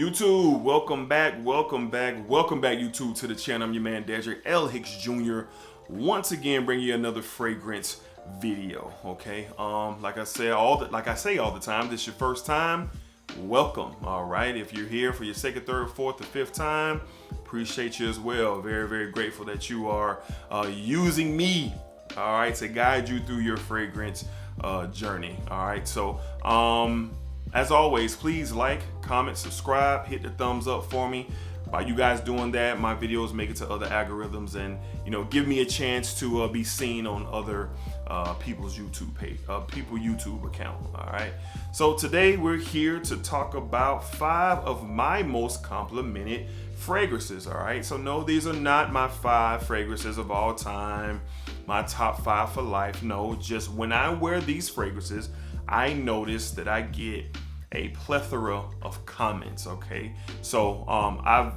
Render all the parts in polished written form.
YouTube, welcome back, YouTube, to the channel. I'm your man, Dedrick L. Hicks Jr. Once again, bringing you another fragrance video. Okay, like I say all the time, this is your first time. Welcome. All right, if you're here for your second, third, fourth, or fifth time, appreciate you as well. Very, very grateful that you are using me. All right, to guide you through your fragrance journey. All right, so as always, please like, comment, subscribe, hit the thumbs up for me. By you guys doing that, my videos make it to other algorithms and, give me a chance to be seen on other people's YouTube page, YouTube account. All right. So today we're here to talk about 5 of my most complimented fragrances. All right. So no, these are not my 5 fragrances of all time, my top 5 for life. No, just when I wear these fragrances, I notice that I get a plethora of comments. Okay, so I've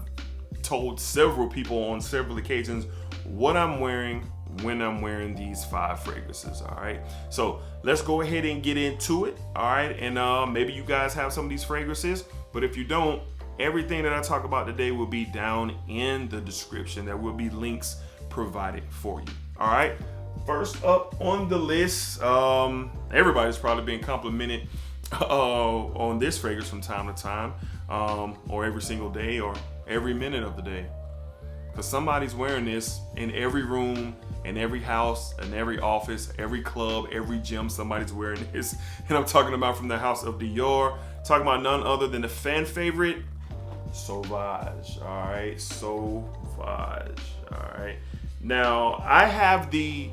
told several people on several occasions what I'm wearing when I'm wearing these 5 fragrances. All right, so let's go ahead and get into it. All right, and maybe you guys have some of these fragrances, but if you don't, everything that I talk about today will be down in the description. There will be links provided for you. All right, first up on the list, everybody's probably been complimented on this fragrance from time to time, or every single day, or every minute of the day, because somebody's wearing this in every room, in every house, in every office, every club, every gym. Somebody's wearing this, and I'm talking about from the house of Dior, talking about none other than the fan favorite, Sauvage. All right, Sauvage. All right, now I have the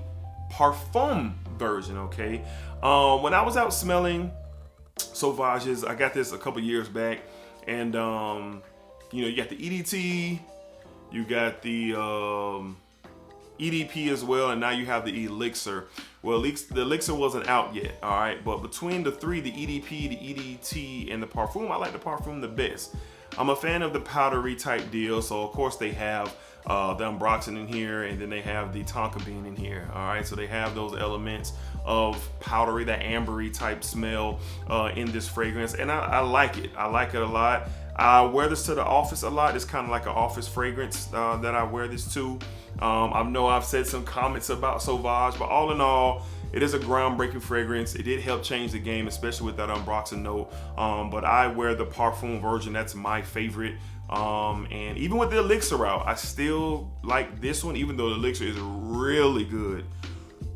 Parfum version. Okay, when I was out smelling Sauvages, I got this a couple years back, and you got the EDT, you got the EDP as well, and now you have the Elixir. Well, the Elixir wasn't out yet. All right, but between the 3, the EDP, the EDT, and the Parfum, I like the Parfum the best. I'm a fan of the powdery type deal, so of course they have the Ambroxan in here, and then they have the tonka bean in here. All right, so they have those elements of powdery, that ambery type smell in this fragrance, and I like it. I like it a lot. I wear this to the office a lot. It's kind of like an office fragrance that I wear this to. I know I've said some comments about Sauvage, but all in all, it is a groundbreaking fragrance. It did help change the game, especially with that Ambroxan note. But I wear the Parfum version. That's my favorite. And even with the Elixir out, I still like this one, even though the Elixir is really good.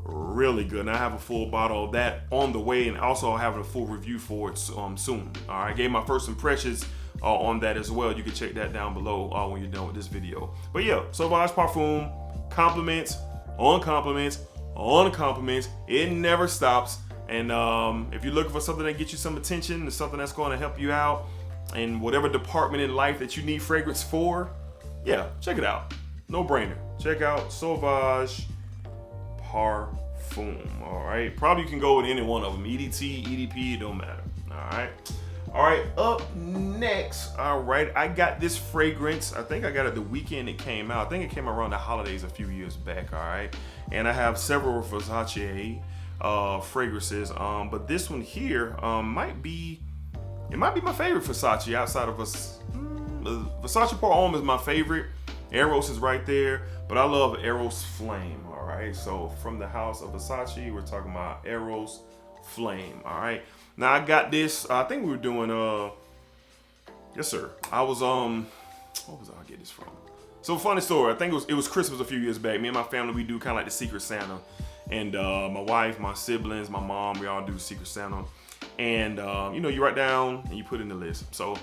Really good. And I have a full bottle of that on the way, and also having a full review for it soon. All right, I gave my first impressions on that as well. You can check that down below when you're done with this video. But yeah, Sauvage Parfum, compliments on compliments on compliments. It never stops. And if you're looking for something that gets you some attention and something that's going to help you out in whatever department in life that you need fragrance for, yeah, check it out. No brainer. Check out Sauvage Parfum. All right, probably you can go with any one of them, EDT, EDP, it don't matter. All right, up next, all right, I got this fragrance. I think I got it the weekend it came out. I think it came around the holidays a few years back. All right, and I have several Versace fragrances, but this one here might be my favorite Versace outside of us. Versace Parfum is my favorite. Eros is right there, but I love Eros Flame. All right, so from the house of Versace, we're talking about Eros Flame. All right, now I got this. I think we were doing yes sir. I was what was I get this from? So funny story. I think it was Christmas a few years back. Me and my family, we do kind of like the Secret Santa, and my wife, my siblings, my mom, we all do Secret Santa, and you write down and you put in the list. So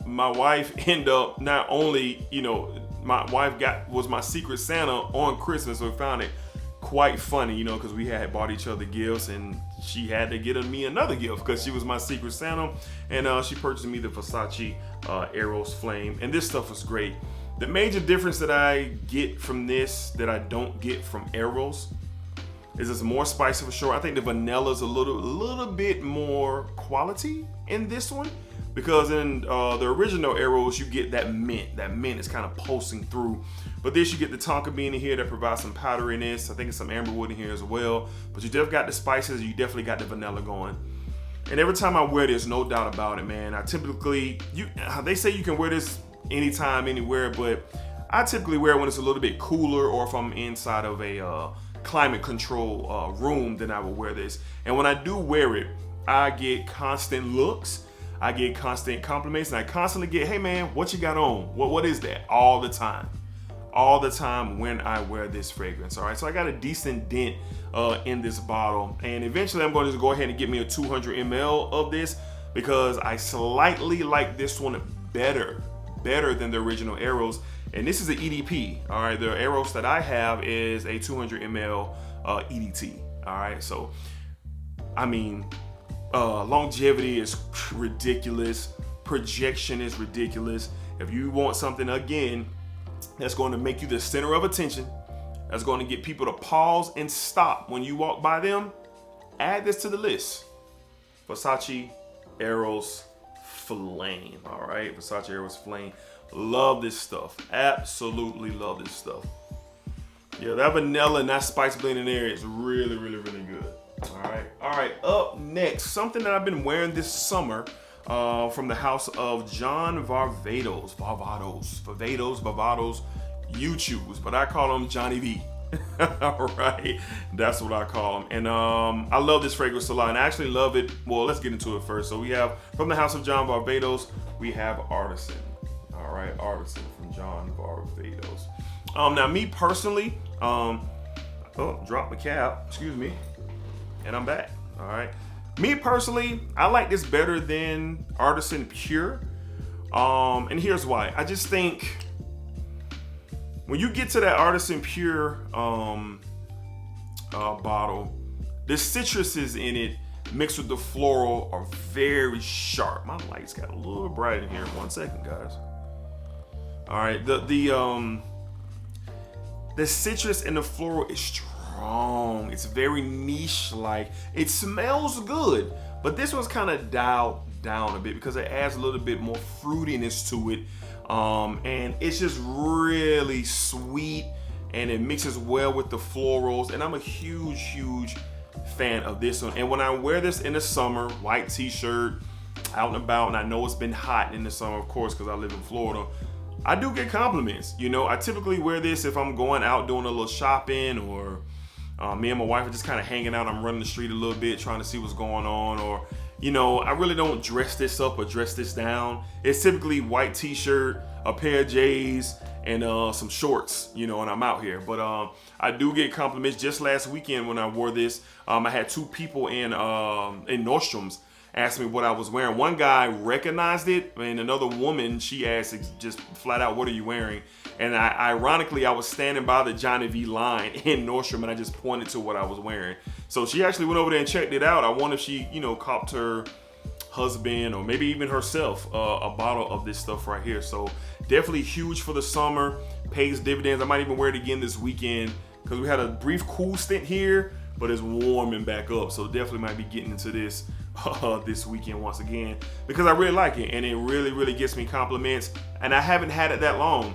my wife ended up not only my wife was my Secret Santa on Christmas, so we found it quite funny, because we had bought each other gifts, and she had to get me another gift because she was my Secret Santa, and she purchased me the Versace Eros Flame, and this stuff was great. The major difference that I get from this that I don't get from Eros is it's more spicy for sure. I think the vanilla is a little bit more quality in this one, because in the original Eros, you get that mint. That mint is kind of pulsing through. But this, you get the tonka bean in here that provides some powderiness. I think it's some amberwood in here as well. But you definitely got the spices. You definitely got the vanilla going. And every time I wear this, no doubt about it, man, I typically, they say you can wear this anytime, anywhere, but I typically wear it when it's a little bit cooler, or if I'm inside of a climate control room, then I will wear this. And when I do wear it, I get constant looks, I get constant compliments, and I constantly get, hey man, what you got on? What is that? All the time when I wear this fragrance. All right, so I got a decent dent in this bottle, and eventually I'm going to go ahead and get me a 200 ml of this, because I slightly like this one better than the original Eros. And this is an EDP. All right, the Eros that I have is a 200 ml EDT. All right, so I mean, longevity is ridiculous, projection is ridiculous. If you want something, again, that's going to make you the center of attention, that's going to get people to pause and stop when you walk by them, add this to the list. Versace Eros Flame. All right, Versace Eros Flame. Love this stuff. Absolutely love this stuff. Yeah, that vanilla and that spice blend in there is really, really, really good. All right. Up next, something that I've been wearing this summer from the house of John Varvatos. You choose, but I call him Johnny V. All right, that's what I call him. And I love this fragrance a lot, and I actually love it. Well, let's get into it first. So we have, from the house of John Varvatos, we have Artisan. All right, Artisan from John Varvatos. Now me personally, drop the cap, excuse me, and I'm back. All right, me personally, I like this better than Artisan Pure. And here's why. I just think when you get to that Artisan Pure bottle, the citruses in it mixed with the floral are very sharp. My lights got a little bright in here. 1 second, guys. All right, the citrus and the floral is strong. It's very niche-like. It smells good, but this one's kind of dialed down a bit because it adds a little bit more fruitiness to it. And it's just really sweet, and it mixes well with the florals, and I'm a huge fan of this one. And when I wear this in the summer, white t-shirt, out and about, and I know it's been hot in the summer, of course, because I live in Florida, I do get compliments. You know, I typically wear this if I'm going out doing a little shopping, or me and my wife are just kind of hanging out. I'm running the street a little bit, trying to see what's going on, or you know, I really don't dress this up or dress this down. It's typically white t-shirt, a pair of J's, and some shorts, you know, and I'm out here. But I do get compliments. Just last weekend when I wore this, I had 2 people in Nordstrom's asked me what I was wearing. One guy recognized it, and another woman, she asked just flat out, what are you wearing? And ironically, I was standing by the Johnny V line in Nordstrom, and I just pointed to what I was wearing. So she actually went over there and checked it out. I wonder if she, you know, copped her husband or maybe even herself a bottle of this stuff right here. So definitely huge for the summer, pays dividends. I might even wear it again this weekend because we had a brief cool stint here, but it's warming back up. So definitely might be getting into this this weekend once again because I really like it, and it really gets me compliments, and I haven't had it that long.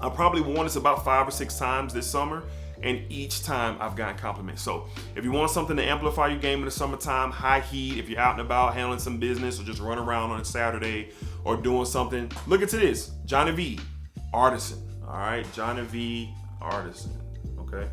I probably worn this about 5 or 6 times this summer, and each time I've gotten compliments. So if you want something to amplify your game in the summertime, high heat, if you're out and about handling some business or just running around on a Saturday or doing something, look into this. Johnny V Artisan. All right, Johnny V Artisan. Okay.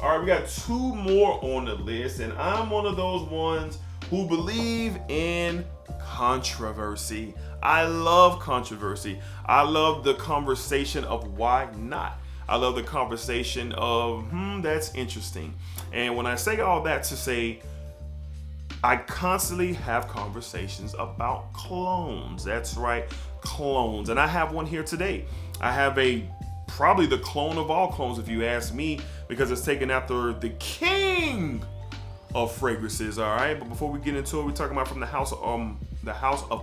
All right, we got 2 more on the list, and I'm one of those ones who believe in controversy. I love controversy. I love the conversation of why not. I love the conversation of, that's interesting. And when I say all that to say, I constantly have conversations about clones. That's right, clones. And I have one here today. I have probably the clone of all clones, if you ask me, because it's taken after the king of fragrances. All right, but before we get into it, we're talking about from the house of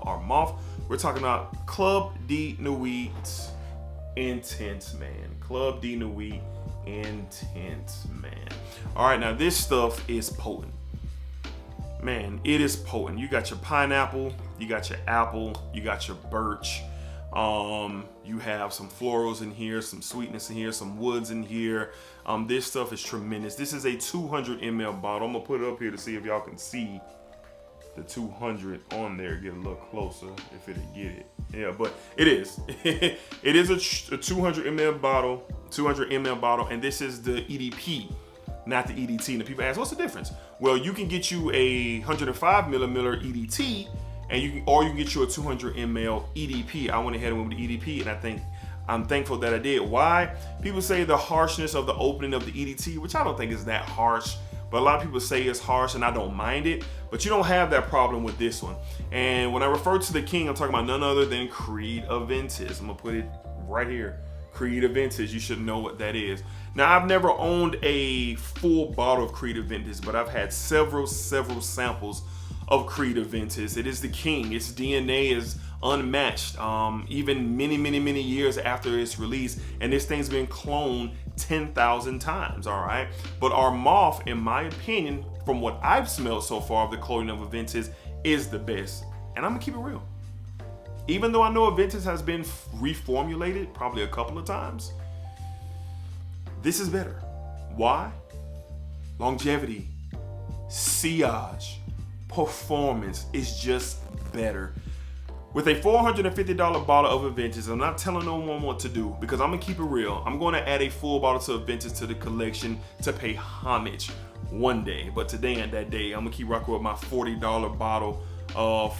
Armaf. We're talking about Club D Nuit Intense Man. Club D Nuit Intense Man. All right, now this stuff is potent. Man, it is potent. You got your pineapple, you got your apple, you got your birch. You have some florals in here, some sweetness in here, some woods in here. This stuff is tremendous. This is a 200 ml bottle. I'm gonna put it up here to see if y'all can see the 200 on there, get a little closer if it'll get it. Yeah, but it is. It is a 200 ml bottle, and this is the EDP, not the EDT. And the people ask, what's the difference? Well, you can get you a 105 millimeter EDT, and you can get you a 200 ml EDP. I went ahead and went with the EDP, and I'm thankful that I did. Why? People say the harshness of the opening of the EDT, which I don't think is that harsh, but a lot of people say it's harsh, and I don't mind it. But you don't have that problem with this one. And when I refer to the king, I'm talking about none other than Creed Aventus. I'm gonna put it right here. Creed Aventus, you should know what that is. Now, I've never owned a full bottle of Creed Aventus, but I've had several samples of Creed Aventus. It is the king. Its DNA is unmatched, even many years after its release, and this thing's been cloned 10,000 times, all right? But our moth, in my opinion, from what I've smelled so far of the clothing of Aventus, is the best. And I'm gonna keep it real. Even though I know Aventus has been reformulated probably a couple of times, this is better. Why? Longevity, sillage, performance is just better. With a $450 bottle of Aventus, I'm not telling no one what to do, because I'm gonna keep it real. I'm gonna add a full bottle to Aventus to the collection to pay homage one day. But today ain't that day. I'm gonna keep rocking with my $40 bottle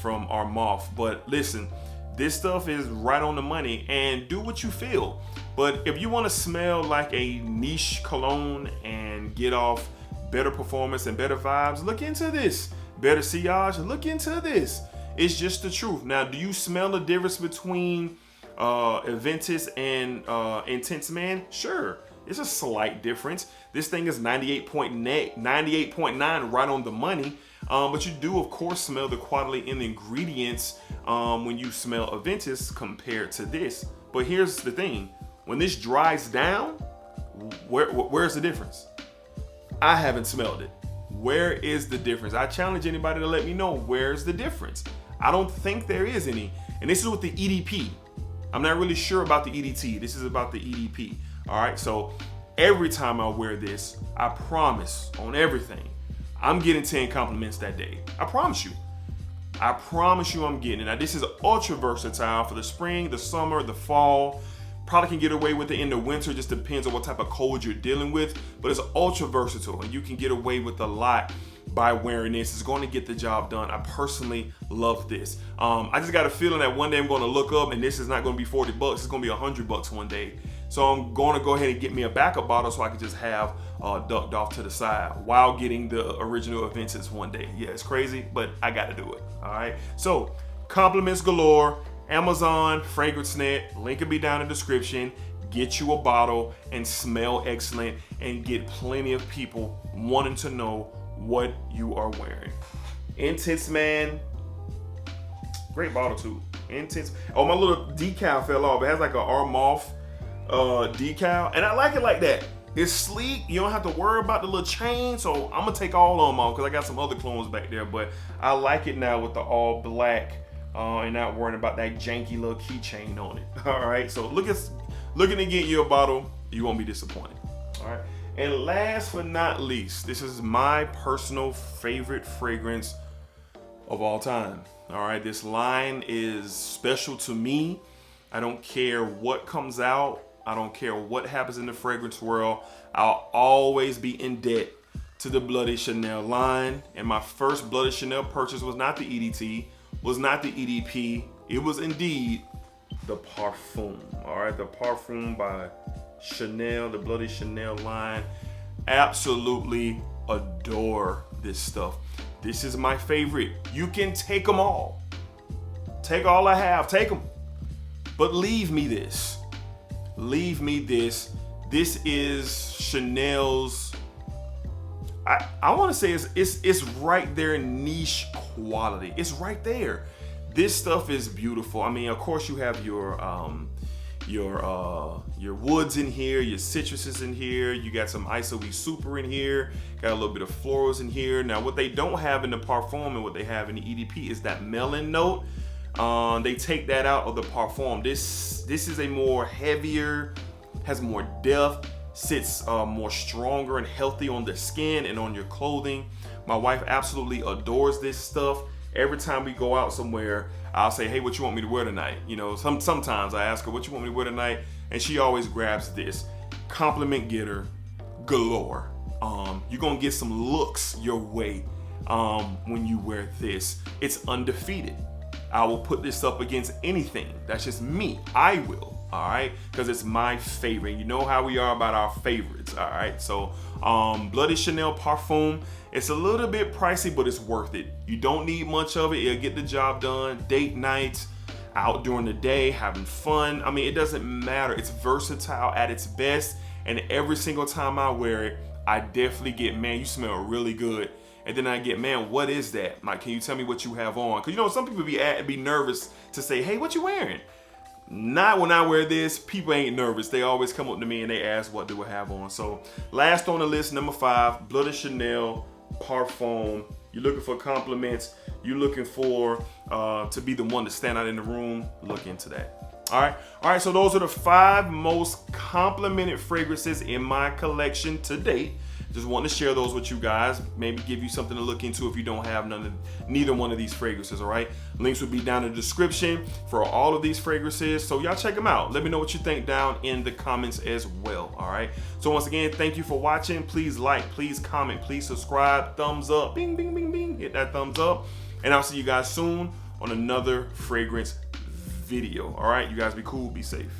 from our moth. But listen, this stuff is right on the money, and do what you feel. But if you wanna smell like a niche cologne and get off better performance and better vibes, look into this. Better sillage, look into this. It's just the truth. Now, do you smell the difference between Aventus and Intense Man? Sure, it's a slight difference. This thing is 98.9 right on the money. But you do, of course, smell the quality in the ingredients when you smell Aventus compared to this. But here's the thing. When this dries down, where's the difference? I haven't smelled it. Where is the difference? I challenge anybody to let me know where's the difference. I don't think there is any. And this is with the EDP. I'm not really sure about the EDT. This is about the EDP. All right, so every time I wear this, I promise on everything, I'm getting 10 compliments that day. I promise you. I promise you I'm getting it. Now, this is ultra versatile for the spring, the summer, the fall. Probably can get away with it in the winter, just depends on what type of cold you're dealing with, but it's ultra versatile, and you can get away with a lot by wearing this. It's going to get the job done. I personally love this. I just got a feeling that one day I'm going to look up and this is not going to be 40 bucks. It's going to be $100 one day. So I'm going to go ahead and get me a backup bottle so I can just have ducked off to the side while getting the original Aventus one day. Yeah, it's crazy, but I got to do it. All right. So compliments galore. Amazon, Fragrance Net, link will be down in the description. Get you a bottle and smell excellent and get plenty of people wanting to know what you are wearing. Intense Man, great bottle too. Intense. Oh, my little decal fell off. It has like a Armoff decal, and I like it like that. It's sleek. You don't have to worry about the little chain. So I'm gonna take all of them off because I got some other clones back there. But I like it now with the all black. And not worrying about that janky little keychain on it. All right, so looking to get you a bottle, you won't be disappointed. All right, and last but not least, this is my personal favorite fragrance of all time. All right, this line is special to me. I don't care what comes out. I don't care what happens in the fragrance world. I'll always be in debt to the Bloody Chanel line. And my first Bloody Chanel purchase was not the EDT, was not the EDP. It was indeed the Parfum. All right, the Parfum by Chanel, the Bloody Chanel line. Absolutely adore this stuff. This is my favorite. You can take them all. Take all I have, take them. But leave me this. Leave me this. This is Chanel's, I want to say it's right there in niche quality. It's right there. This stuff is beautiful. I mean, of course you have your woods in here, your citruses in here. You got some ISOE Super in here. Got a little bit of florals in here. Now, what they don't have in the Parfum and what they have in the EDP is that melon note. They take that out of the Parfum. This is a more heavier, has more depth, sits more stronger and healthy on the skin and on your clothing. My wife absolutely adores this stuff. every time we go out somewhere, I'll say, hey, what you want me to wear tonight? You know, sometimes I ask her, what you want me to wear tonight? And she always grabs this. Compliment getter galore. You're gonna get some looks your way when you wear this. It's undefeated. I will put this up against anything. That's just me. I will, all right? Because it's my favorite. You know how we are about our favorites, all right? So, Bloody Chanel Parfum. It's a little bit pricey, but it's worth it. You don't need much of it. It'll get the job done. Date nights, out during the day, having fun. I mean, it doesn't matter. It's versatile at its best. And every single time I wear it, I definitely get, man, you smell really good. And then I get, man, what is that? Like, can you tell me what you have on? Because, you know, some people be nervous to say, hey, what you wearing? Not when I wear this. People ain't nervous. They always come up to me and they ask what do I have on. So last on the list, number 5, Bloody Chanel Parfum. You're looking for compliments. You're looking for to be the one to stand out in the room. Look into that. All right. So those are the 5 most complimented fragrances in my collection to date. Just want to share those with you guys. Maybe give you something to look into if you don't have neither one of these fragrances, all right? Links will be down in the description for all of these fragrances. So y'all check them out. Let me know what you think down in the comments as well, all right? So once again, thank you for watching. Please like, please comment, please subscribe, thumbs up, bing, bing, bing, bing. Hit that thumbs up. And I'll see you guys soon on another fragrance video, all right? You guys be cool, be safe.